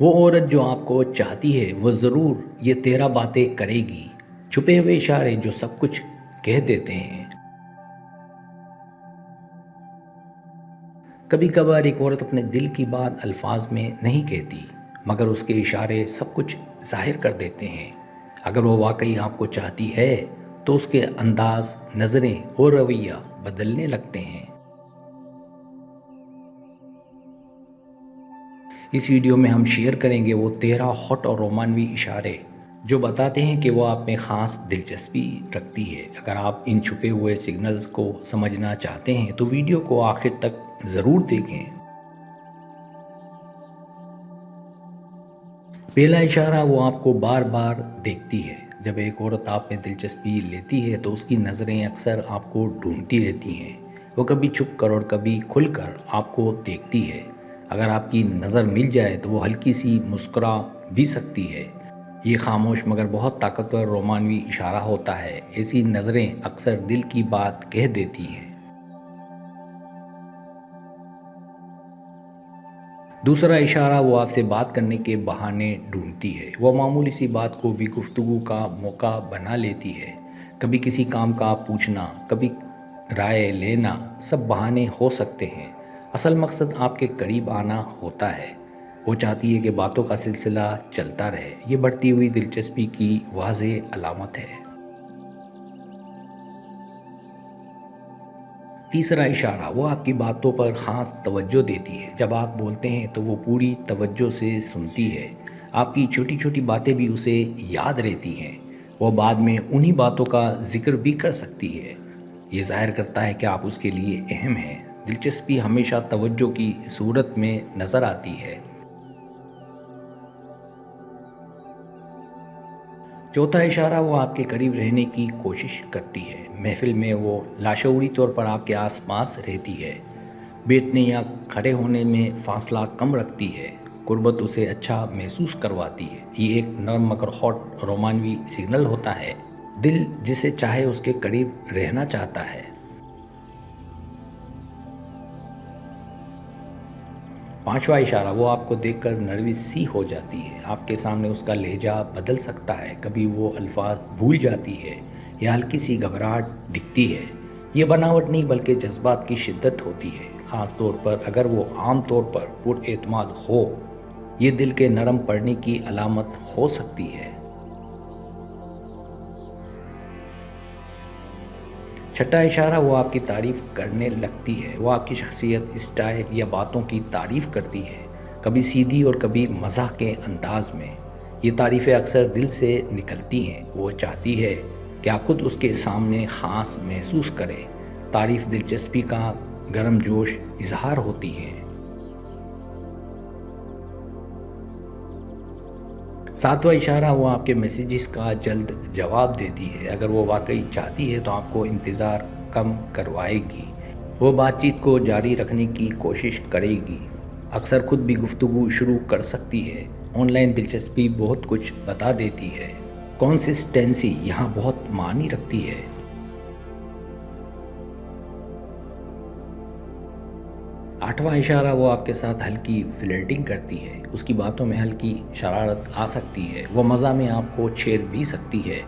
وہ عورت جو آپ کو چاہتی ہے وہ ضرور یہ 13 باتیں کرے گی، چھپے ہوئے اشارے جو سب کچھ کہہ دیتے ہیں۔ کبھی کبھار ایک عورت اپنے دل کی بات الفاظ میں نہیں کہتی، مگر اس کے اشارے سب کچھ ظاہر کر دیتے ہیں۔ اگر وہ واقعی آپ کو چاہتی ہے تو اس کے انداز، نظریں اور رویہ بدلنے لگتے ہیں۔ اس ویڈیو میں ہم شیئر کریں گے وہ 13 ہاٹ اور رومانوی اشارے جو بتاتے ہیں کہ وہ آپ میں خاص دلچسپی رکھتی ہے۔ اگر آپ ان چھپے ہوئے سگنلز کو سمجھنا چاہتے ہیں تو ویڈیو کو آخر تک ضرور دیکھیں۔ پہلا اشارہ، وہ آپ کو بار بار دیکھتی ہے۔ جب ایک عورت آپ میں دلچسپی لیتی ہے تو اس کی نظریں اکثر آپ کو ڈھونڈتی رہتی ہیں۔ وہ کبھی چھپ کر اور کبھی کھل کر آپ کو دیکھتی ہے۔ اگر آپ کی نظر مل جائے تو وہ ہلکی سی مسکرا بھی سکتی ہے۔ یہ خاموش مگر بہت طاقتور رومانوی اشارہ ہوتا ہے۔ ایسی نظریں اکثر دل کی بات کہہ دیتی ہیں۔ دوسرا اشارہ، وہ آپ سے بات کرنے کے بہانے ڈھونڈتی ہے۔ وہ معمولی سی بات کو بھی گفتگو کا موقع بنا لیتی ہے۔ کبھی کسی کام کا پوچھنا، کبھی رائے لینا، سب بہانے ہو سکتے ہیں۔ اصل مقصد آپ کے قریب آنا ہوتا ہے۔ وہ چاہتی ہے کہ باتوں کا سلسلہ چلتا رہے۔ یہ بڑھتی ہوئی دلچسپی کی واضح علامت ہے۔ تیسرا اشارہ، وہ آپ کی باتوں پر خاص توجہ دیتی ہے۔ جب آپ بولتے ہیں تو وہ پوری توجہ سے سنتی ہے۔ آپ کی چھوٹی چھوٹی باتیں بھی اسے یاد رہتی ہیں۔ وہ بعد میں انہی باتوں کا ذکر بھی کر سکتی ہے۔ یہ ظاہر کرتا ہے کہ آپ اس کے لیے اہم ہیں۔ دلچسپی ہمیشہ توجہ کی صورت میں نظر آتی ہے۔ چوتھا اشارہ، وہ آپ کے قریب رہنے کی کوشش کرتی ہے۔ محفل میں وہ لاشعوری طور پر آپ کے آس پاس رہتی ہے۔ بیٹھنے یا کھڑے ہونے میں فاصلہ کم رکھتی ہے۔ قربت اسے اچھا محسوس کرواتی ہے۔ یہ ایک نرم مگر ہاٹ رومانوی سگنل ہوتا ہے۔ دل جسے چاہے اس کے قریب رہنا چاہتا ہے۔ پانچواں اشارہ، وہ آپ کو دیکھ کر نروس سی ہو جاتی ہے۔ آپ کے سامنے اس کا لہجہ بدل سکتا ہے۔ کبھی وہ الفاظ بھول جاتی ہے یا ہلکی سی گھبراہٹ دکھتی ہے۔ یہ بناوٹ نہیں بلکہ جذبات کی شدت ہوتی ہے، خاص طور پر اگر وہ عام طور پر پر اعتماد ہو۔ یہ دل کے نرم پڑنے کی علامت ہو سکتی ہے۔ چھٹا اشارہ، وہ آپ کی تعریف کرنے لگتی ہے۔ وہ آپ کی شخصیت، اسٹائل یا باتوں کی تعریف کرتی ہے، کبھی سیدھی اور کبھی مزاح کے انداز میں۔ یہ تعریفیں اکثر دل سے نکلتی ہیں۔ وہ چاہتی ہے کہ آپ خود اس کے سامنے خاص محسوس کریں۔ تعریف دلچسپی کا گرم جوش اظہار ہوتی ہے۔ ساتواں اشارہ، وہ آپ کے میسیجز کا جلد جواب دیتی ہے۔ اگر وہ واقعی چاہتی ہے تو آپ کو انتظار کم کروائے گی۔ وہ بات چیت کو جاری رکھنے کی کوشش کرے گی۔ اکثر خود بھی گفتگو شروع کر سکتی ہے۔ آن لائن دلچسپی بہت کچھ بتا دیتی ہے۔ کنسسٹنسی یہاں بہت معنی رکھتی ہے۔ آٹھواں اشارہ، وہ آپ کے ساتھ ہلکی فلرٹنگ کرتی ہے۔ اس کی باتوں میں ہلکی شرارت آ سکتی ہے۔ وہ مزاح میں آپ کو چھیڑ بھی سکتی ہے،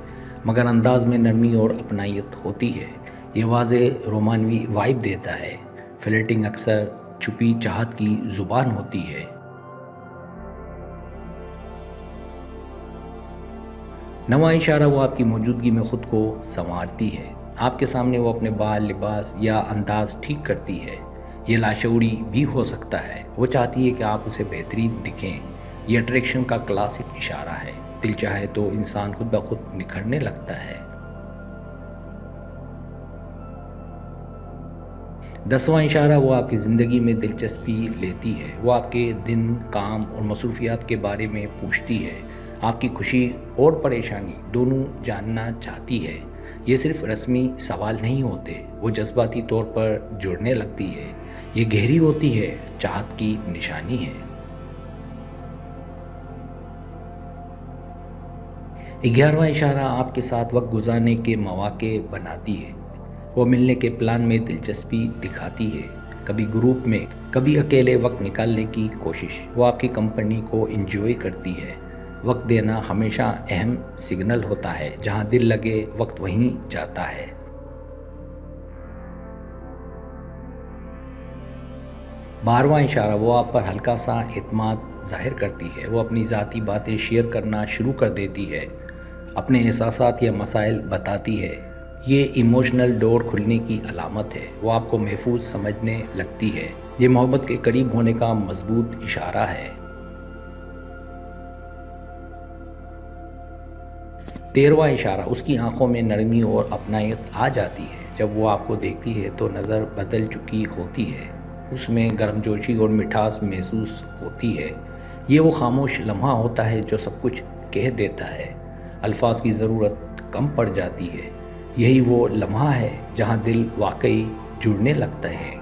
مگر انداز میں نرمی اور اپنائیت ہوتی ہے۔ یہ واضح رومانوی وائب دیتا ہے۔ فلرٹنگ اکثر چھپی چاہت کی زبان ہوتی ہے۔ نواں اشارہ، وہ آپ کی موجودگی میں خود کو سنوارتی ہے۔ آپ کے سامنے وہ اپنے بال، لباس یا انداز ٹھیک کرتی ہے۔ یہ لاشعوری بھی ہو سکتا ہے۔ وہ چاہتی ہے کہ آپ اسے بہترین دکھیں۔ یہ اٹریکشن کا کلاسک اشارہ ہے۔ دل چاہے تو انسان خود بخود نکھرنے لگتا ہے۔ 10واں اشارہ، وہ آپ کی زندگی میں دلچسپی لیتی ہے۔ وہ آپ کے دن، کام اور مصروفیات کے بارے میں پوچھتی ہے۔ آپ کی خوشی اور پریشانی دونوں جاننا چاہتی ہے۔ یہ صرف رسمی سوال نہیں ہوتے، وہ جذباتی طور پر جڑنے لگتی ہے۔ یہ گہری ہوتی ہے، چاہت کی نشانی ہے۔ 11واں اشارہ، آپ کے ساتھ وقت گزارنے کے مواقع بناتی ہے۔ وہ ملنے کے پلان میں دلچسپی دکھاتی ہے، کبھی گروپ میں، کبھی اکیلے وقت نکالنے کی کوشش، وہ آپ کی کمپنی کو انجوائے کرتی ہے۔ وقت دینا ہمیشہ اہم سگنل ہوتا ہے، جہاں دل لگے وقت وہیں جاتا ہے۔ 12واں اشارہ، وہ آپ پر ہلکا سا اعتماد ظاہر کرتی ہے۔ وہ اپنی ذاتی باتیں شیئر کرنا شروع کر دیتی ہے، اپنے احساسات یا مسائل بتاتی ہے۔ یہ ایموشنل ڈور کھلنے کی علامت ہے، وہ آپ کو محفوظ سمجھنے لگتی ہے۔ یہ محبت کے قریب ہونے کا مضبوط اشارہ ہے۔ 13واں اشارہ، اس کی آنکھوں میں نرمی اور اپنائیت آ جاتی ہے۔ جب وہ آپ کو دیکھتی ہے تو نظر بدل چکی ہوتی ہے، اس میں گرمجوشی اور مٹھاس محسوس ہوتی ہے۔ یہ وہ خاموش لمحہ ہوتا ہے جو سب کچھ کہہ دیتا ہے، الفاظ کی ضرورت کم پڑ جاتی ہے۔ یہی وہ لمحہ ہے جہاں دل واقعی جڑنے لگتا ہے۔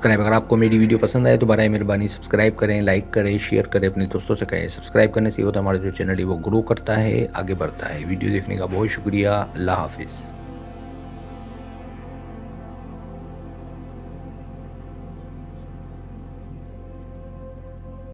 اگر آپ کو میری ویڈیو پسند آئے تو برائے مہربانی سبسکرائب کریں، لائک کریں، شیئر کریں، اپنے دوستوں سے کہیں۔ سبسکرائب کرنے سے یہ ہوتا ہے ہمارا جو چینل ہے وہ گرو کرتا ہے، آگے بڑھتا ہے۔ ویڈیو دیکھنے کا بہت شکریہ۔ اللہ حافظ۔